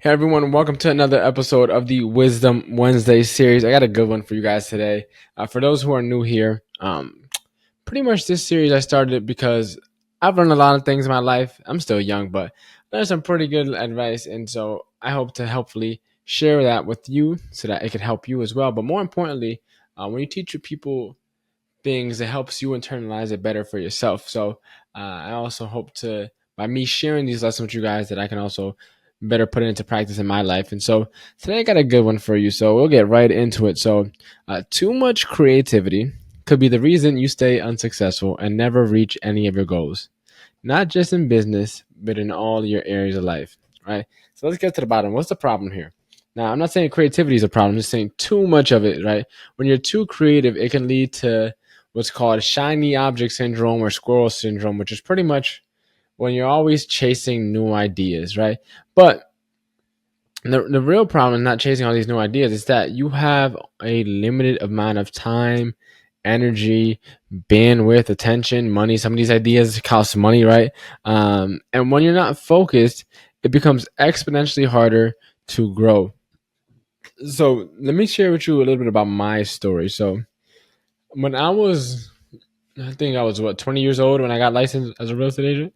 Hey everyone, welcome to another episode of the Wisdom Wednesday series. I got a good one for you guys today. For those who are new here, pretty much this series I started it because I've learned a lot of things in my life. I'm still young, but there's some pretty good advice, and so I hope to helpfully share that with you so that it could help you as well. But more importantly, when you teach your people things, it helps you internalize it better for yourself. So I also hope to, by me sharing these lessons with you guys, that I can also better put it into practice in my life. And so today I got a good one for you. So we'll get right into it. So too much creativity could be the reason you stay unsuccessful and never reach any of your goals, not just in business, but in all your areas of life, right? So let's get to the bottom. What's the problem here? Now, I'm not saying creativity is a problem. I'm just saying too much of it, right? When you're too creative, it can lead to what's called shiny object syndrome or squirrel syndrome, which is pretty much when you're always chasing new ideas, right? But the real problem is not chasing all these new ideas. Is that you have a limited amount of time, energy, bandwidth, attention, money. Some of these ideas cost money, right? And when you're not focused, it becomes exponentially harder to grow. So let me share with you a little bit about my story. So when I think I was 20 years old when I got licensed as a real estate agent.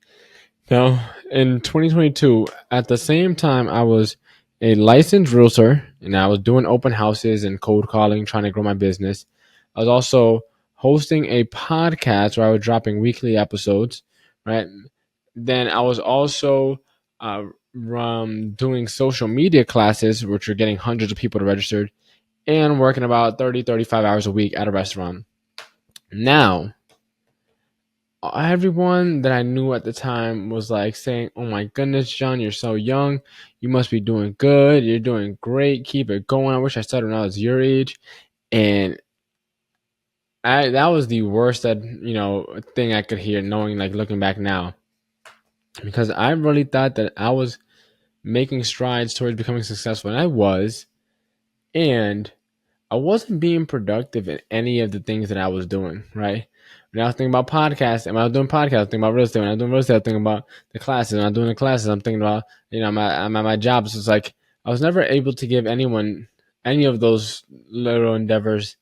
Now, in 2022, at the same time, I was a licensed realtor and I was doing open houses and cold calling, trying to grow my business. I was also hosting a podcast where I was dropping weekly episodes, right? Then I was also uh, doing social media classes, which were getting hundreds of people to register, and working about 30, 35 hours a week at a restaurant. Now, everyone that I knew at the time was like saying, "Oh my goodness, John, you're so young. You must be doing good. You're doing great. Keep it going. I wish I started when I was your age." And that was the worst thing I could hear, knowing like looking back now, because I really thought that I was making strides towards becoming successful, and I was, and I wasn't being productive in any of the things that I was doing, right? When I was thinking about podcasts, and when I was doing podcasts, I was thinking about real estate. When I was doing real estate, I was thinking about the classes. When I was doing the classes, I'm thinking about, I'm at my job. So it's like I was never able to give anyone any of those little endeavors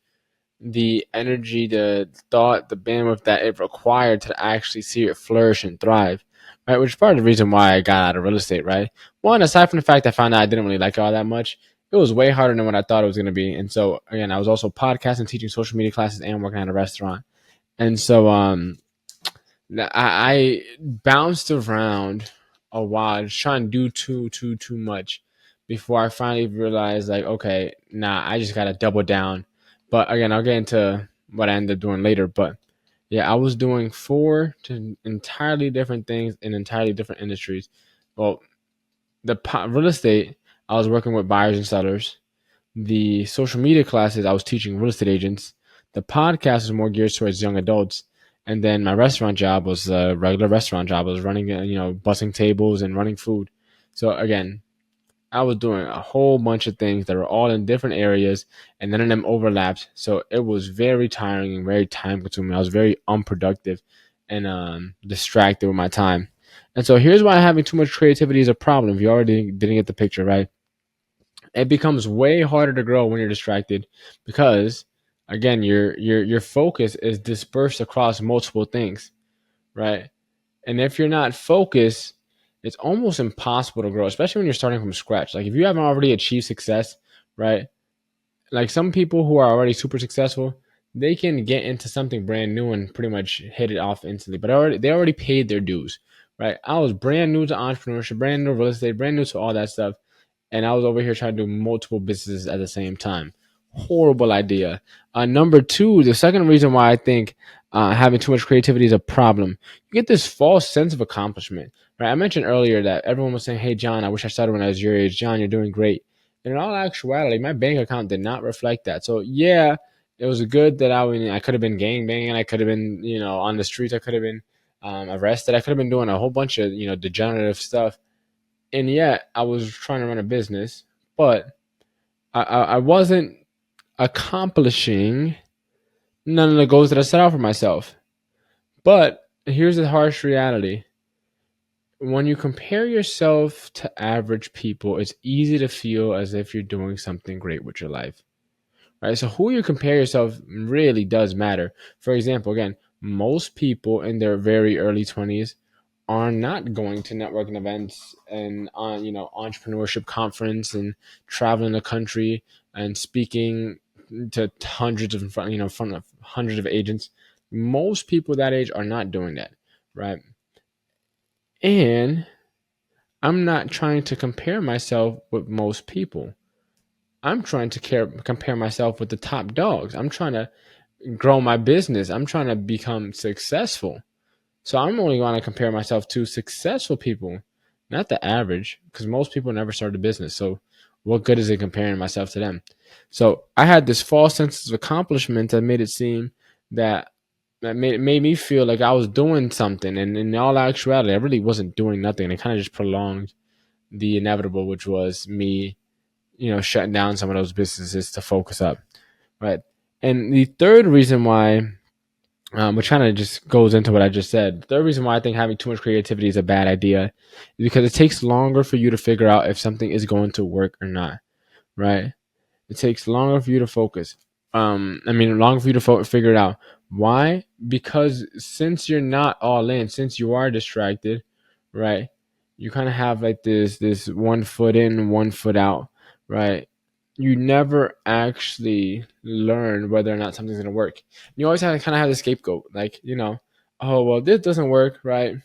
the energy, the thought, the bandwidth that it required to actually see it flourish and thrive, right? Which is part of the reason why I got out of real estate, right? One, aside from the fact I found out I didn't really like it all that much, it was way harder than what I thought it was going to be. And so, again, I was also podcasting, teaching social media classes, and working at a restaurant. And so, I bounced around a while, just trying to do too much before I finally realized, like, okay, nah, I just got to double down. But again, I'll get into what I ended up doing later. But yeah, I was doing four to entirely different things in entirely different industries. Well, real estate, I was working with buyers and sellers. The social media classes, I was teaching real estate agents. The podcast was more geared towards young adults. And then my restaurant job was a regular restaurant job. I was running, bussing tables and running food. So again, I was doing a whole bunch of things that were all in different areas, and none of them overlapped. So it was very tiring and very time consuming. I was very unproductive and distracted with my time. And so here's why having too much creativity is a problem. If you already didn't get the picture, right? It becomes way harder to grow when you're distracted because, again, your focus is dispersed across multiple things, right? And if you're not focused, it's almost impossible to grow, especially when you're starting from scratch. Like if you haven't already achieved success, right? Like some people who are already super successful, they can get into something brand new and pretty much hit it off instantly. But they already paid their dues, right? I was brand new to entrepreneurship, brand new to real estate, brand new to all that stuff, and I was over here trying to do multiple businesses at the same time. Horrible idea. Number two, the second reason why I think having too much creativity is a problem. You get this false sense of accomplishment, right? I mentioned earlier that everyone was saying, "Hey, John, I wish I started when I was your age. John, you're doing great." And in all actuality, my bank account did not reflect that. So yeah, it was good that I could have been gang banging. I could have been, on the streets. I could have been arrested. I could have been doing a whole bunch of, degenerative stuff, and yet I was trying to run a business, but I wasn't accomplishing none of the goals that I set out for myself. But here's the harsh reality: when you compare yourself to average people, it's easy to feel as if you're doing something great with your life, right? So who you compare yourself really does matter. For example, again, most people in their very early 20s are not going to networking events and on entrepreneurship conference and traveling the country and speaking to hundreds of front of hundreds of agents. Most people that age are not doing that, right? And I'm not trying to compare myself with most people. I'm trying to compare myself with the top dogs. I'm trying to grow my business. I'm trying to become successful. So I'm only going to compare myself to successful people, not the average, because most people never start a business. So what good is it comparing myself to them? So I had this false sense of accomplishment that made it seem that made me feel like I was doing something, and in all actuality, I really wasn't doing nothing. It kind of just prolonged the inevitable, which was me, shutting down some of those businesses to focus up, right? And the third reason why, which kind of just goes into what I just said, the third reason why I think having too much creativity is a bad idea is because it takes longer for you to figure out if something is going to work or not, right? It takes longer for you to focus. Longer for you to figure it out. Why? Because since you're not all in, since you are distracted, right? You kind of have like this 1 foot in, 1 foot out, right? You never actually learn whether or not something's gonna work. You always have to kind of have the scapegoat, like oh well, this doesn't work, right?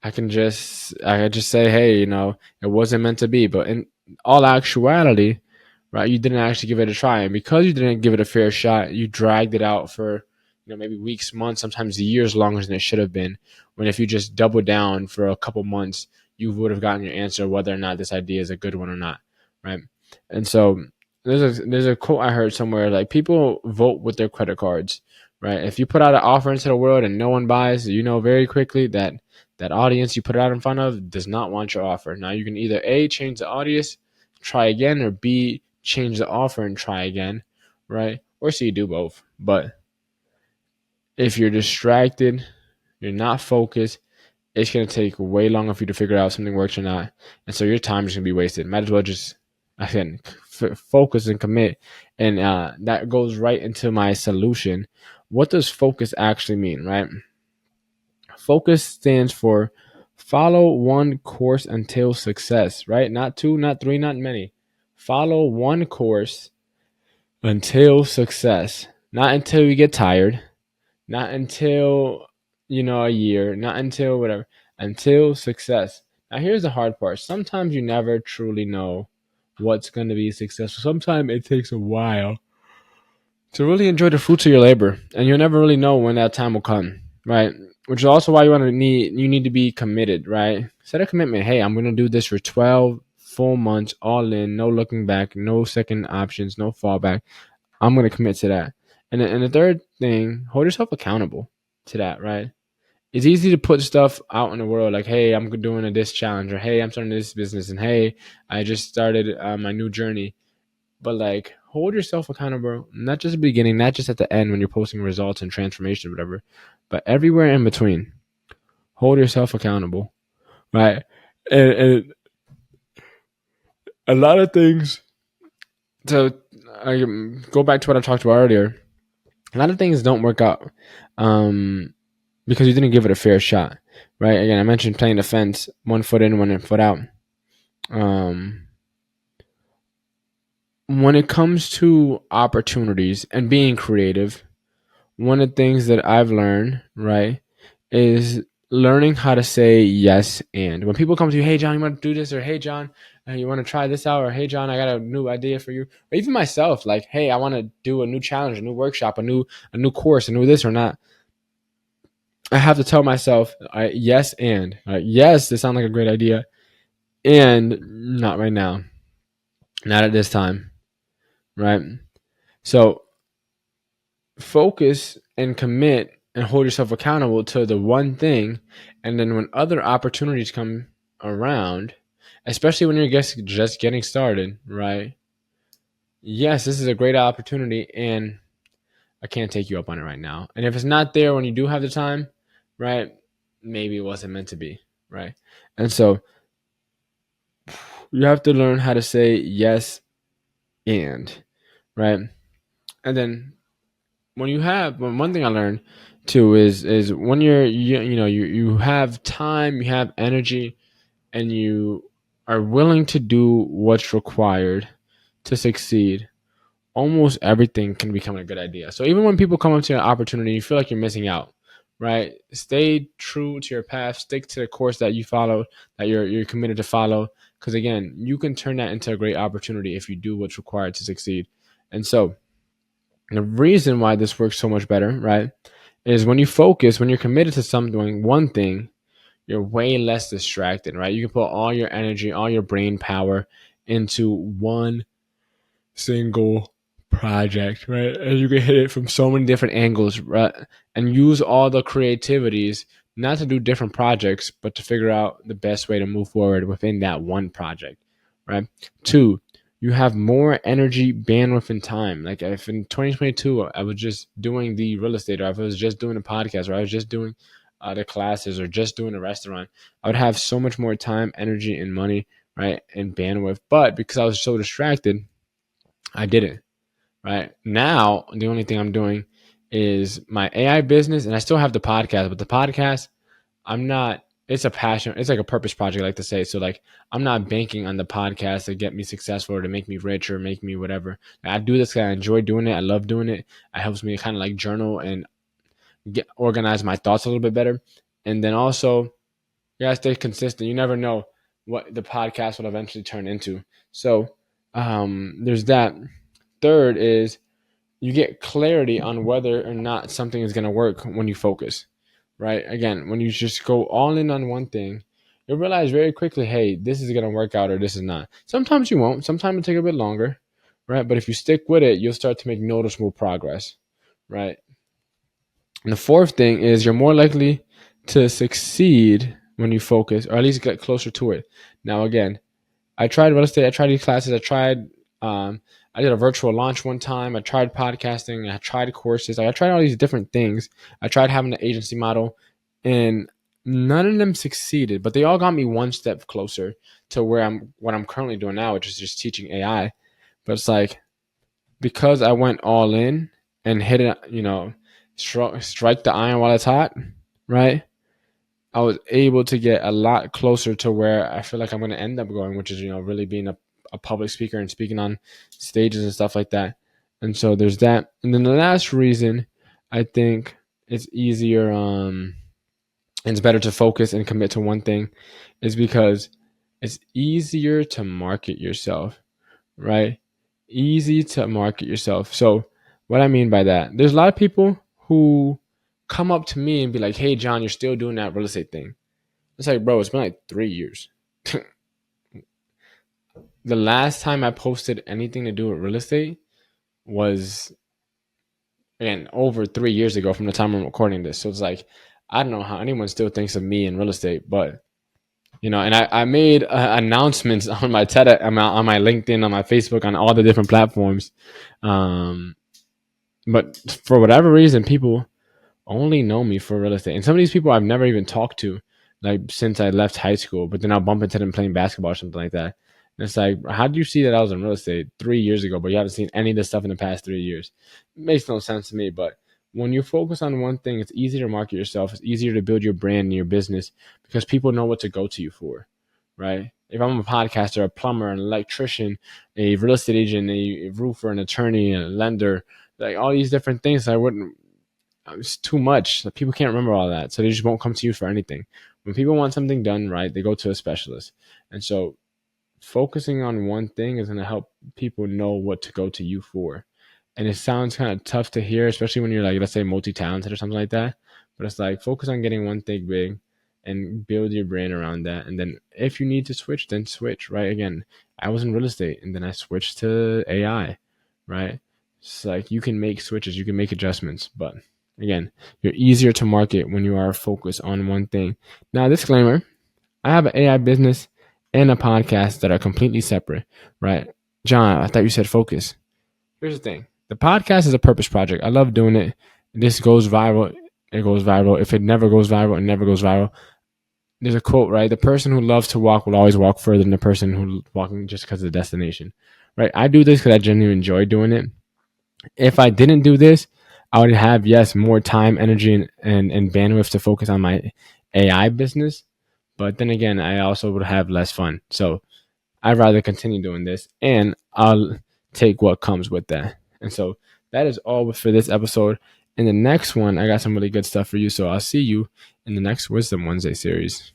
I could just say, hey, it wasn't meant to be. But in all actuality, right, you didn't actually give it a try, and because you didn't give it a fair shot, you dragged it out for maybe weeks, months, sometimes years longer than it should have been. When if you just doubled down for a couple months, you would have gotten your answer whether or not this idea is a good one or not, right? And so there's a quote I heard somewhere, like, people vote with their credit cards, right? If you put out an offer into the world and no one buys, you know very quickly that that audience you put it out in front of does not want your offer. Now you can either A, change the audience, try again, or B, change the offer and try again, right? Or C, do both. But if you're distracted, you're not focused, it's going to take way longer for you to figure out if something works or not. And so your time is going to be wasted. Might as well just, again, focus and commit. And that goes right into my solution. What does focus actually mean, right? Focus stands for follow one course until success, right? Not two, not three, not many. Follow one course until success. Not until you get tired, not until, a year, not until whatever, until success. Now, here's the hard part. Sometimes you never truly know what's going to be successful. Sometimes it takes a while to really enjoy the fruits of your labor, and you'll never really know when that time will come, right? Which is also why you need to be committed, right? Set a commitment. Hey, I'm gonna do this for 12 full months, all in, no looking back, no second options, no fallback. I'm gonna commit to that. And the third thing, hold yourself accountable to that, right? It's easy to put stuff out in the world like, hey, I'm doing this challenge, or hey, I'm starting this business, and hey, I just started my new journey. But like, hold yourself accountable, not just at the beginning, not just at the end when you're posting results and transformation or whatever, but everywhere in between. Hold yourself accountable, right? And a lot of things. So I go back to what I talked about earlier. A lot of things don't work out because you didn't give it a fair shot, right? Again, I mentioned playing the fence, 1 foot in, 1 foot out. When it comes to opportunities and being creative, one of the things that I've learned, right, is learning how to say yes. And when people come to you, hey, John, you want to do this? Or hey, John, you want to try this out? Or hey, John, I got a new idea for you. Or even myself, like, hey, I want to do a new challenge, a new workshop, a new course, a new this or not. I have to tell myself, yes, and yes, this sounds like a great idea. And not right now, not at this time, right? So focus and commit and hold yourself accountable to the one thing. And then when other opportunities come around, especially when you're just getting started, right? Yes, this is a great opportunity, and I can't take you up on it right now. And if it's not there when you do have the time, right? Maybe it wasn't meant to be. right? And so you have to learn how to say yes and, right? And then one thing I learned too is when you have time, you have energy, and you are willing to do what's required to succeed, almost everything can become a good idea. So even when people come up to an opportunity, you feel like you're missing out, right? Stay true to your path, stick to the course that you follow, that you're committed to follow. Because again, you can turn that into a great opportunity if you do what's required to succeed. And so the reason why this works so much better, right, is when you focus, when you're committed to something, one thing, you're way less distracted, right? You can put all your energy, all your brain power into one single project, right? And you can hit it from so many different angles, right? And use all the creativities not to do different projects, but to figure out the best way to move forward within that one project, right? Two, you have more energy, bandwidth, and time. Like if in 2022 I was just doing the real estate, or if I was just doing a podcast, or I was just doing the classes, or just doing a restaurant, I would have so much more time, energy, and money, right, and bandwidth. But because I was so distracted, I didn't. Right now, the only thing I'm doing is my AI business, and I still have the podcast. But the podcast, I'm not. It's a passion. It's like a purpose project, I like to say. So like, I'm not banking on the podcast to get me successful or to make me rich or make me whatever. I do this because I enjoy doing it. I love doing it. It helps me kind of like journal and get organize my thoughts a little bit better. And then also, you gotta stay consistent. You never know what the podcast will eventually turn into. So there's that. Third is you get clarity on whether or not something is going to work when you focus, right? Again, when you just go all in on one thing, you'll realize very quickly, hey, this is going to work out or this is not. Sometimes you won't. Sometimes it'll take a bit longer, right? But if you stick with it, you'll start to make noticeable progress, right? And the fourth thing is you're more likely to succeed when you focus, or at least get closer to it. Now, again, I tried real estate. I tried these classes. Um, I did a virtual launch one time. I tried podcasting. I tried courses. Like, I tried all these different things. I tried having an agency model, and none of them succeeded. But they all got me one step closer to what I'm currently doing now, which is just teaching AI. But it's like because I went all in and hit it, strike the iron while it's hot, right? I was able to get a lot closer to where I feel like I'm going to end up going, which is, really being a public speaker and speaking on stages and stuff like that. And so there's that. And then the last reason I think it's easier, and it's better to focus and commit to one thing is because it's easier to market yourself, right? Easy to market yourself. So what I mean by that, there's a lot of people who come up to me and be like, hey, John, you're still doing that real estate thing. It's like, bro, it's been like 3 years. The last time I posted anything to do with real estate was, again, over 3 years ago from the time I'm recording this. So it's like, I don't know how anyone still thinks of me in real estate, but, and I made announcements on my TED, on my LinkedIn, on my Facebook, on all the different platforms. But for whatever reason, people only know me for real estate. And some of these people I've never even talked to, like since I left high school, but then I'll bump into them playing basketball or something like that. And it's like, how do you see that I was in real estate 3 years ago, but you haven't seen any of this stuff in the past 3 years? It makes no sense to me. But when you focus on one thing, it's easier to market yourself. It's easier to build your brand and your business because people know what to go to you for, right? If I'm a podcaster, a plumber, an electrician, a real estate agent, a roofer, an attorney, a lender, like all these different things, I wouldn't. It's too much. People can't remember all that, so they just won't come to you for anything. When people want something done right, they go to a specialist. And so focusing on one thing is going to help people know what to go to you for. And it sounds kind of tough to hear, especially when you're like, let's say, multi-talented or something like that. But it's like, focus on getting one thing big and build your brain around that. And then if you need to switch, then switch, right? Again, I was in real estate and then I switched to AI, right? It's like you can make switches, you can make adjustments, but again, you're easier to market when you are focused on one thing. Now, disclaimer, I have an AI business and a podcast that are completely separate, right? John, I thought you said focus. Here's the thing. The podcast is a purpose project. I love doing it. This goes viral. It goes viral. If it never goes viral, it never goes viral. there's a quote, right? The person who loves to walk will always walk further than the person who's walking just because of the destination, right? I do this because I genuinely enjoy doing it. If I didn't do this, I would have, yes, more time, energy, and bandwidth to focus on my AI business. But then again, I also would have less fun. So I'd rather continue doing this, and I'll take what comes with that. And so that is all for this episode. In the next one, I got some really good stuff for you. So I'll see you in the next Wisdom Wednesday series.